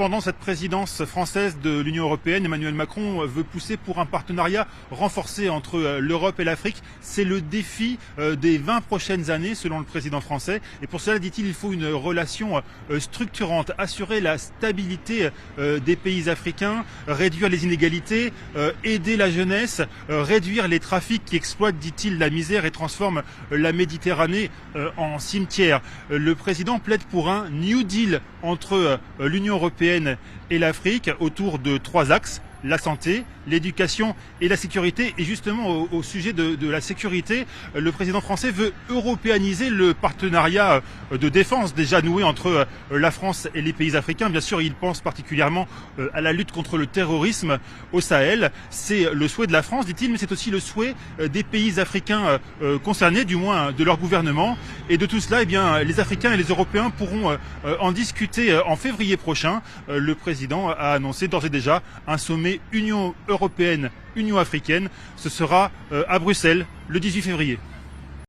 pendant cette présidence française de l'Union européenne, Emmanuel Macron veut pousser pour un partenariat renforcé entre l'Europe et l'Afrique. C'est le défi des 20 prochaines années, selon le président français. Et pour cela, dit-il, il faut une relation structurante, assurer la stabilité des pays africains, réduire les inégalités, aider la jeunesse, réduire les trafics qui exploitent, dit-il, la misère et transforment la Méditerranée en cimetière. Le président plaide pour un New Deal entre l'Union européenne et l'Afrique autour de 3 axes: la santé, l'éducation et la sécurité. Et justement, au sujet de la sécurité, le président français veut européaniser le partenariat de défense déjà noué entre la France et les pays africains. Bien sûr, il pense particulièrement à la lutte contre le terrorisme au Sahel. C'est le souhait de la France, dit-il, mais c'est aussi le souhait des pays africains concernés, du moins de leur gouvernement. Et de tout cela, eh bien, les Africains et les Européens pourront en discuter en février prochain. Le président a annoncé d'ores et déjà un sommet Union européenne, Union africaine. Ce sera à Bruxelles le 18 février.